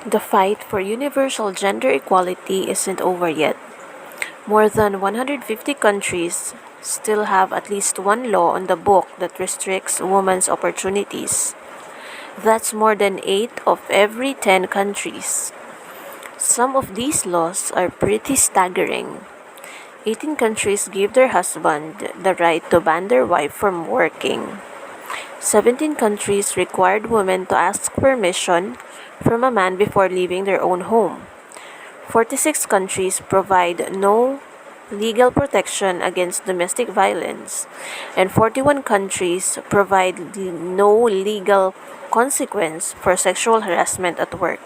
The fight for universal gender equality isn't over yet. More than 150 countries still have at least one law on the book that restricts women's opportunities. That's more than 8 of every 10 countries. Some of these laws are pretty staggering. 18 countries give their husband the right to ban their wife from working. 17 countries required women to ask permission from a man before leaving their own home. 46 countries provide no legal protection against domestic violence, and 41 countries provide no legal consequence for sexual harassment at work.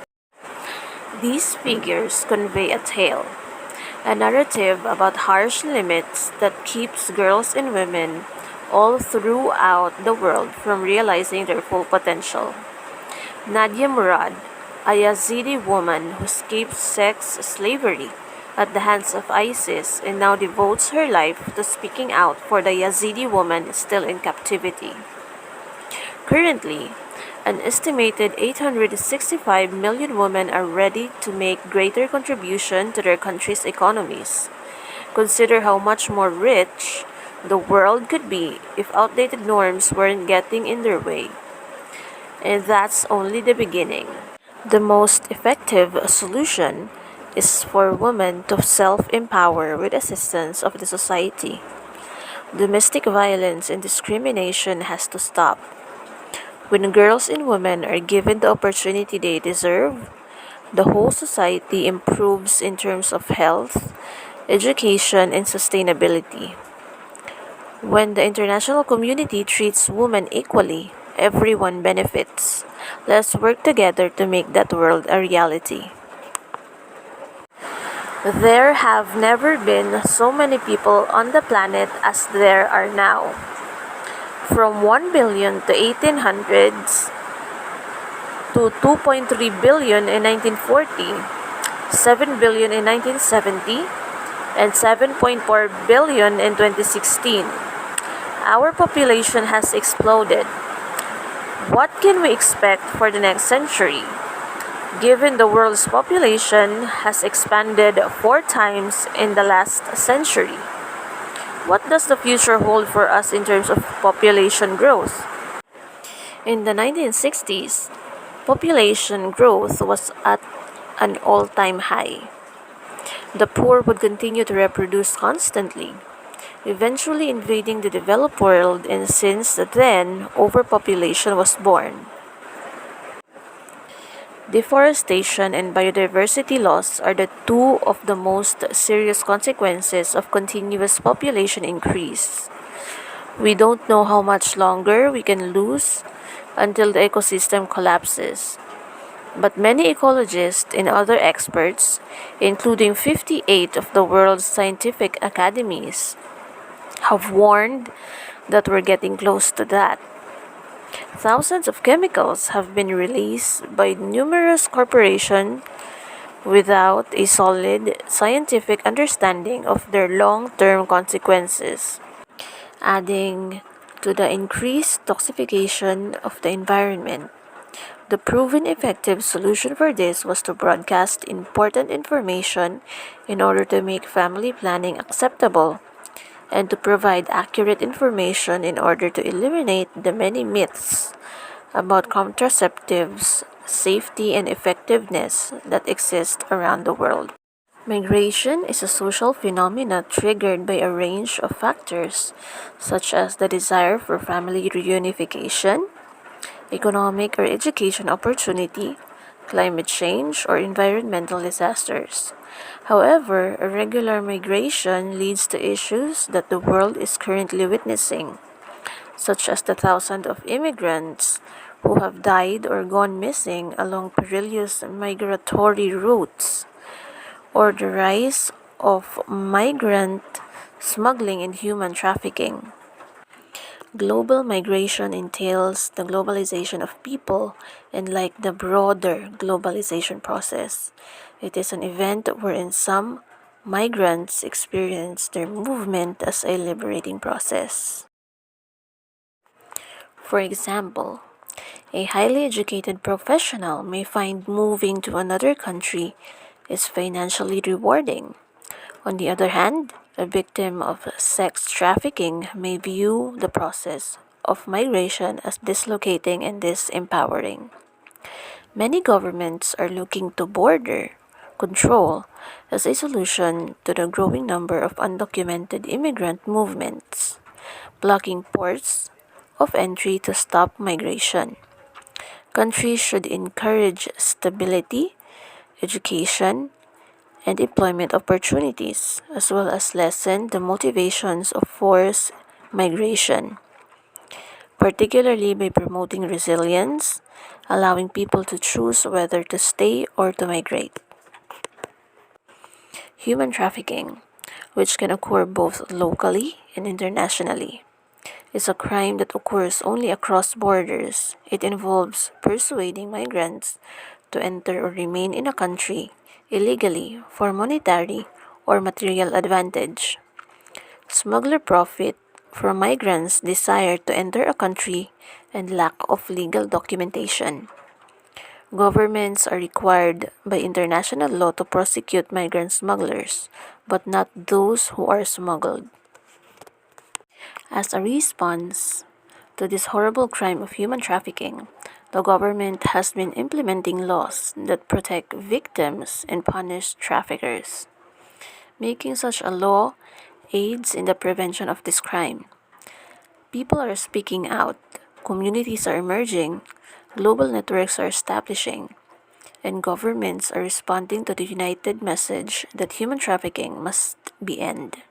These figures convey a tale, a narrative about harsh limits that keeps girls and women all throughout the world from realizing their full potential. Nadia Murad, a Yazidi woman who escaped sex slavery at the hands of ISIS and now devotes her life to speaking out for the Yazidi woman still in captivity. Currently, an estimated 865 million women are ready to make greater contribution to their country's economies. Consider how much more rich the world could be if outdated norms weren't getting in their way. And that's only the beginning. The most effective solution is for women to self-empower with assistance of the society. Domestic violence and discrimination has to stop. When girls and women are given the opportunity they deserve, the whole society improves in terms of health, education, and sustainability. When the international community treats women equally, everyone benefits. Let's work together to make that world a reality. There have never been so many people on the planet as there are now. From 1 billion to 1800s to 2.3 billion in 1940, 7 billion in 1970, and 7.4 billion in 2016. Our population has exploded. What can we expect for the next century? Given the world's population has expanded 4 times in the last century, what does the future hold for us in terms of population growth? In the 1960s, population growth was at an all-time high. The poor would continue to reproduce constantly, eventually invading the developed world, and since then, overpopulation was born. Deforestation and biodiversity loss are the two of the most serious consequences of continuous population increase. We don't know how much longer we can lose until the ecosystem collapses. But many ecologists and other experts, including 58 of the world's scientific academies, have warned that we're getting close to that. Thousands of chemicals have been released by numerous corporations without a solid scientific understanding of their long-term consequences, adding to the increased toxification of the environment. The proven effective solution for this was to broadcast important information in order to make family planning acceptable and to provide accurate information in order to eliminate the many myths about contraceptives, safety, and effectiveness that exist around the world. Migration is a social phenomenon triggered by a range of factors, such as the desire for family reunification, economic or education opportunity, climate change, or environmental disasters. However, irregular migration leads to issues that the world is currently witnessing, such as the thousands of immigrants who have died or gone missing along perilous migratory routes, or the rise of migrant smuggling and human trafficking. Global migration entails the globalization of people, and like the broader globalization process, it is an event wherein some migrants experience their movement as a liberating process. For example, A highly educated professional may find moving to another country is financially rewarding. On the other hand, a victim of sex trafficking may view the process of migration as dislocating and disempowering. Many governments are looking to border control as a solution to the growing number of undocumented immigrant movements, blocking ports of entry to stop migration. Countries should encourage stability, education, and employment opportunities, as well as lessen the motivations of forced migration, particularly by promoting resilience, allowing people to choose whether to stay or to migrate. Human trafficking, which can occur both locally and internationally, is a crime that occurs only across borders. It involves persuading migrants to enter or remain in a country illegally for monetary or material advantage. Smugglers profit from migrants' desire to enter a country and lack of legal documentation. Governments are required by international law to prosecute migrant smugglers, but not those who are smuggled. As a response to this horrible crime of human trafficking, the government has been implementing laws that protect victims and punish traffickers. Making such a law aids in the prevention of this crime. People are speaking out, communities are emerging, global networks are establishing, and governments are responding to the united message that human trafficking must be ended.